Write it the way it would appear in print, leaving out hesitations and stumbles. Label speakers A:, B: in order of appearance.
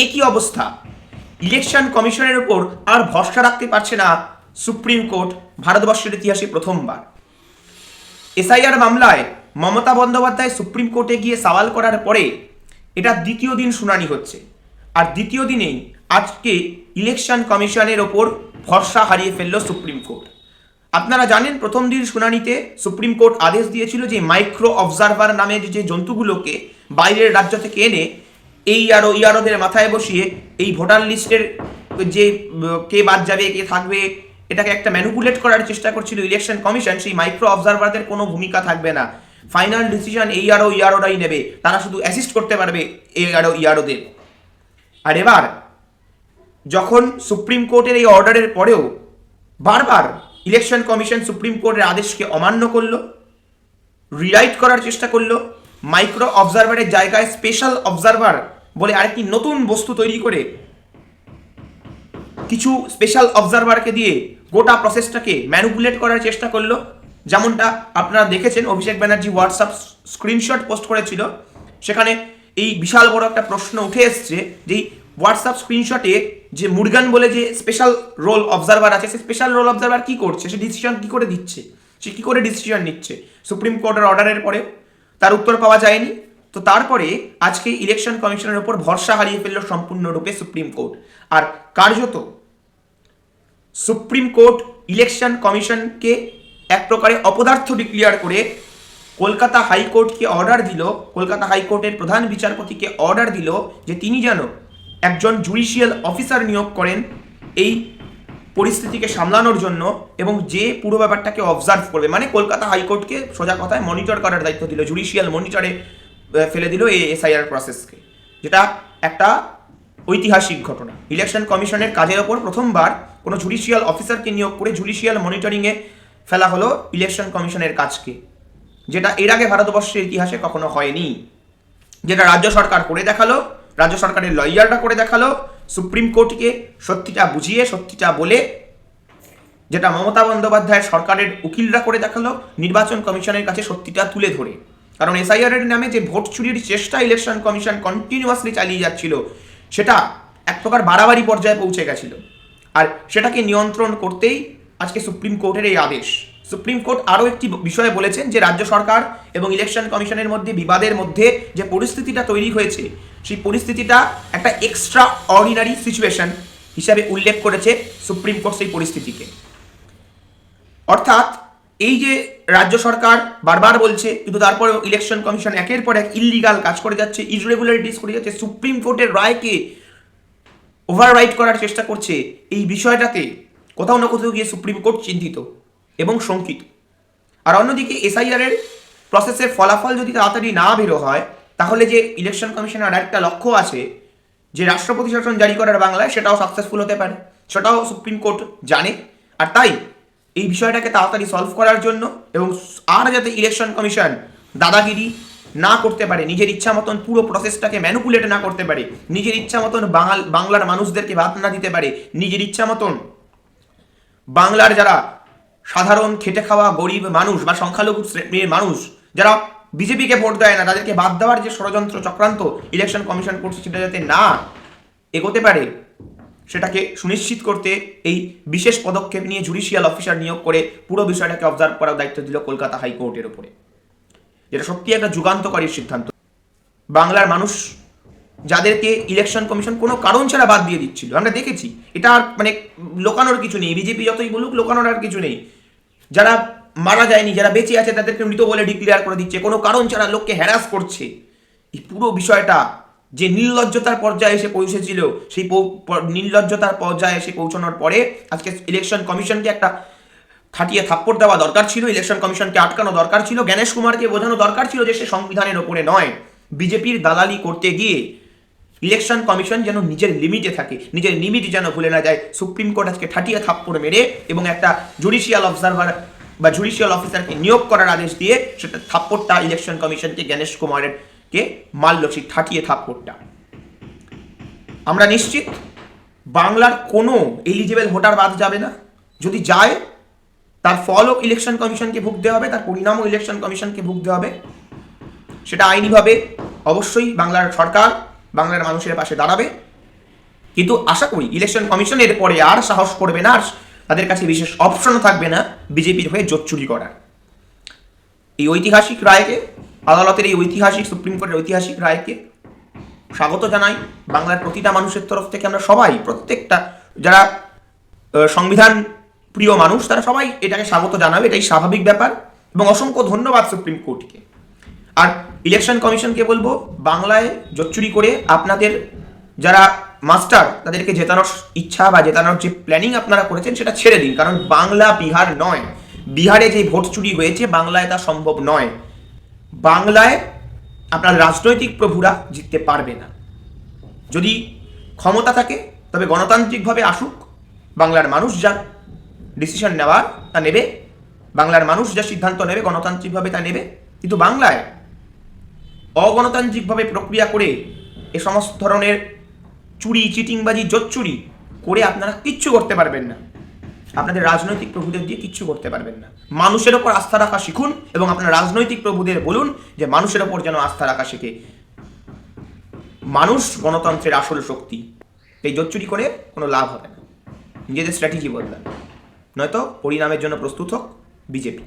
A: একই অবস্থা, ইলেকশন কমিশনের উপর আর ভরসা রাখতে পারছে না সুপ্রিম কোর্ট ভারতবর্ষের ইতিহাসে প্রথমবার। এসআইআর মামলায় মমতা বন্দ্যোপাধ্যায় সুপ্রিম কোর্টে গিয়ে সওয়াল করার পরে এটা দ্বিতীয় দিন শুনানি হচ্ছে, আর দ্বিতীয় দিনেই আজকে ইলেকশন কমিশনের ওপর ভরসা হারিয়ে ফেলল সুপ্রিম কোর্ট। আপনারা জানেন প্রথম দিন শুনানিতে সুপ্রিম কোর্ট আদেশ দিয়েছিল যে মাইক্রো অবজারভার নামের যে জন্তুগুলোকে বাইরের রাজ্য থেকে এনে এই আরও ইয়ারোদের মাথায় বসিয়ে এই ভোটার লিস্টের যে কে বাদ যাবে কে থাকবে এটাকে একটা ম্যানিপুলেট করার চেষ্টা করছিল ইলেকশন কমিশন। সেই মাইক্রো অবজারভারদের কোনো ভূমিকা থাকবে না, ফাইনাল ডিসিশন এই আরও ইয়ারোরাই নেবে, তারা শুধু অ্যাসিস্ট করতে পারবে এই আরও ইয়ারোদের। আর এবার যখন সুপ্রিম কোর্টের এই অর্ডারের পরেও বারবার ইলেকশন কমিশন সুপ্রিম কোর্টের আদেশকে অমান্য করলো, রিরাইট করার চেষ্টা করলো, মাইক্রো অবজারভারের জায়গায় স্পেশাল অবজারভার বলে আরেকটি নতুন বস্তু তৈরি করে কিছু স্পেশাল অবজারভারকে দিয়ে গোটা প্রসেসটাকে ম্যানিপুলেট করার চেষ্টা করলো। যেমনটা আপনারা দেখেছেন Abhishek Banerjee WhatsApp screenshot post করেছিল, সেখানে এই বিশাল বড় একটা প্রশ্ন উঠে এসছে যে হোয়াটসঅ্যাপ স্ক্রিনশটে যে মুরগান বলে যে স্পেশাল রোল অবজারভার আছে, সে স্পেশাল রোল অবজারভার কী করছে, সে ডিসিশন কী করে দিচ্ছে, সে কী করে ডিসিশন নিচ্ছে সুপ্রিম কোর্টের অর্ডারের পরে, তার উত্তর পাওয়া যায়নি। তো তারপরে আজকে ইলেকশন কমিশনের উপর ভরসা হারিয়ে ফেলল সম্পূর্ণরূপে সুপ্রিম কোর্ট। আর কার্যত সুপ্রিম কোর্ট ইলেকশন কমিশনকে এক প্রকারে অপদার্থ ডিক্লেয়ার করে কলকাতা হাইকোর্টকে অর্ডার দিল, কলকাতা হাইকোর্টের প্রধান বিচারপতিকে অর্ডার দিল যে তিনি যেন একজন জুডিশিয়াল অফিসার নিয়োগ করেন এই পরিস্থিতিকে সামলানোর জন্য এবং যে পুরো ব্যাপারটাকে অবজার্ভ করবে। মানে কলকাতা হাইকোর্টকে সোজা কথায় মনিটর করার দায়িত্ব দিল, জুডিশিয়াল মনিটরে ফেলে দিল এই এসআইআর প্রসেসকে, যেটা একটা ঐতিহাসিক ঘটনা। ইলেকশন কমিশনের কাজের ওপর প্রথমবার কোনো জুডিশিয়াল অফিসারকে নিয়োগ করে জুডিশিয়াল মনিটরিংয়ে ফেলা হলো ইলেকশন কমিশনের কাজকে, যেটা এর আগে ভারতবর্ষের ইতিহাসে কখনো হয়নি। যেটা রাজ্য সরকার করে দেখালো, রাজ্য সরকারের লয়াররা করে দেখালো, সুপ্রিম কোর্টকে সত্যিটা বুঝিয়ে সত্যিটা বলে, যেটা মমতা বন্দ্যোপাধ্যায়ের সরকারের উকিলরা করে দেখালো নির্বাচন কমিশনের কাছে সত্যিটা তুলে ধরে। কারণ এসআইআর এর নামে যে ভোট চুরির চেষ্টা ইলেকশন কমিশন কন্টিনিউয়াসলি চালিয়ে যাচ্ছিল, সেটা এক প্রকার বাড়াবাড়ি পর্যায়ে পৌঁছে গেছিল, আর সেটাকে নিয়ন্ত্রণ করতেই আজকে সুপ্রিম কোর্টের এই আদেশ। সুপ্রিম কোর্ট আরও একটি বিষয়ে বলেছেন যে রাজ্য সরকার এবং ইলেকশন কমিশনের মধ্যে বিবাদের মধ্যে যে পরিস্থিতিটা তৈরি হয়েছে, সেই পরিস্থিতিটা একটা এক্সট্রা অর্ডিনারি সিচুয়েশন হিসাবে উল্লেখ করেছে সুপ্রিম কোর্ট সেই পরিস্থিতিকে। অর্থাৎ এই যে রাজ্য সরকার বারবার বলছে কিন্তু তারপরেও ইলেকশন কমিশন একের পর এক ইললিগাল কাজ করে যাচ্ছে, ইররেগুলারিটিস করে যাচ্ছে, সুপ্রিম কোর্টের রায়কে ওভাররাইট করার চেষ্টা করছে, এই বিষয়টাতে কোথাও না কোথাও গিয়ে সুপ্রিম কোর্ট চিন্তিত এবং শঙ্কিত। আর অন্যদিকে এসআইআর-এর প্রসেসের ফলাফল যদি তাড়াতাড়ি না বেরো হয়, তাহলে যে ইলেকশন কমিশনের আরেকটা লক্ষ্য আছে যে রাষ্ট্রপতি শাসন জারি করার বাংলায়, সেটাও সাকসেসফুল হতে পারে, সেটাও সুপ্রিম কোর্ট জানে। আর তাই এই বিষয়টাকে তাড়াতাড়ি সলভ করার জন্য এবং আর যাতে ইলেকশন কমিশন দাদাগিরি না করতে পারে, নিজের ইচ্ছা মতন পুরো প্রসেসটাকে ম্যানিপুলেট না করতে পারে, নিজের ইচ্ছা মতন বাংলার মানুষদেরকে ভাত না দিতে পারে, নিজের ইচ্ছা মতন বাংলার যারা সাধারণ খেটে খাওয়া গরিব মানুষ বা সংখ্যালঘু শ্রেণীর মানুষ যারা বিজেপিকে ভোট দেয় না, তাদেরকে বাদ দেওয়ার যে ষড়যন্ত্র চক্রান্ত ইলেকশন কমিশন করছে, সেটা যাতে না এগোতে পারে, সেটাকে সুনিশ্চিত করতে এই বিশেষ পদক্ষেপ নিয়ে জুডিশিয়াল অফিসার নিয়োগ করে পুরো বিষয়টাকে অবজার্ভ করার দায়িত্ব দিল কলকাতা হাইকোর্টের উপরে, যেটা সত্যি একটা যুগান্তকারী সিদ্ধান্ত। বাংলার মানুষ যাদেরকে ইলেকশন কমিশন কোনো কারণ ছাড়া বাদ দিয়ে দিচ্ছিল, আমরা দেখেছি, এটা আর মানে লোকানোর কিছু নেই, বিজেপি যতই বলুক লোকানোর আর কিছু নেই। যারা মারা যায়নি, যারা বেঁচে আছে, তাদেরকে মৃত বলে ডিক্লেয়ার করে দিচ্ছে, কোনো কারণ ছাড়া লোককে হ্যারাস করছে। এই পুরো বিষয়টা যে নির্লজ্জতার পর্যায়ে এসে পৌঁছেছিল, সেই নির্লজ্জতার পর্যায়ে এসে পৌঁছানোর পরে আজকে ইলেকশন কমিশনকে একটা খাটিয়ে থাপ্পড় দেওয়া দরকার ছিল, ইলেকশন কমিশনকে আটকানো দরকার ছিল, জ্ঞানেশ কুমারকে বোঝানো দরকার ছিল যে সে সংবিধানের ওপরে নয়, বিজেপির দালালি করতে গিয়ে ইলেকশন কমিশন যেন নিজের লিমিটে থাকে, নিজের লিমিট যেন ভুলে না যায়। সুপ্রিম কোর্ট আজকে ঠাটিয়ে থাপ্পড় মেরে এবং একটা জুডিশিয়াল অবজারভার বা জুডিশিয়াল অফিসারকে নিয়োগ করার আদেশ দিয়ে সেটা থাপ্পড়টা ইলেকশন কমিশনকে জ্ঞানেশ কুমারকে মারল, সেই ঠাটিয়ে থাপ্পড়টা। আমরা নিশ্চিত বাংলার কোনো এলিজিবল ভোটার বাদ যাবে না, যদি যায় তার ফলও ইলেকশন কমিশনকে ভুগতে হবে, তার পরিণামও ইলেকশন কমিশনকে ভুগতে হবে। সেটা আইনিভাবে অবশ্যই বাংলার সরকার বাংলার মানুষের পাশে দাঁড়াবে কিন্তু আশা করি ইলেকশন কমিশনের পরে আর সাহস করবে না, আর তাদের কাছে বিশেষ অপশনও থাকবে না বিজেপির হয়ে জোট চুরি করার। এই ঐতিহাসিক রায়কে, আদালতের এই ঐতিহাসিক, সুপ্রিম কোর্টের ঐতিহাসিক রায়কে স্বাগত জানাই বাংলার প্রতিটা মানুষের তরফ থেকে। আমরা সবাই, প্রত্যেকটা যারা সংবিধান প্রিয় মানুষ, তারা সবাই এটাকে স্বাগত জানাবে, এটাই স্বাভাবিক ব্যাপার। এবং অসংখ্য ধন্যবাদ সুপ্রিম কোর্টকে। আর ইলেকশন কমিশনকে বলবো, বাংলায় জোট চুরি করে আপনাদের যারা মাস্টার, তাদেরকে জেতানোর ইচ্ছা বা জেতানোর যে প্ল্যানিং আপনারা করেছেন সেটা ছেড়ে দিন। কারণ বাংলা বিহার নয়, বিহারে যে ভোট চুরি হয়েছে বাংলায় তা সম্ভব নয়। বাংলায় আপনার রাজনৈতিক প্রভুরা জিততে পারবে না। যদি ক্ষমতা থাকে তবে গণতান্ত্রিকভাবে আসুক, বাংলার মানুষ যা ডিসিশন নেওয়ার তা নেবে, বাংলার মানুষ যা সিদ্ধান্ত নেবে গণতান্ত্রিকভাবে তা নেবে। কিন্তু বাংলায় অগণতান্ত্রিকভাবে প্রক্রিয়া করে এ সমস্ত ধরনের চুরি, চিটিংবাজি, জোট চুরি করে আপনারা কিচ্ছু করতে পারবেন না। আপনাদের রাজনৈতিক প্রভুদের দিয়ে কিচ্ছু করতে পারবেন না। মানুষের ওপর আস্থা রাখা শিখুন এবং আপনার রাজনৈতিক প্রভুদের বলুন যে মানুষের ওপর যেন আস্থা রাখা শেখে। মানুষ গণতন্ত্রের আসল শক্তি। এই জোট চুরি করে কোনো লাভ হবে না। নিজেদের স্ট্র্যাটেজি বদলান, নয়তো পরিণামের জন্য প্রস্তুত হোক বিজেপি।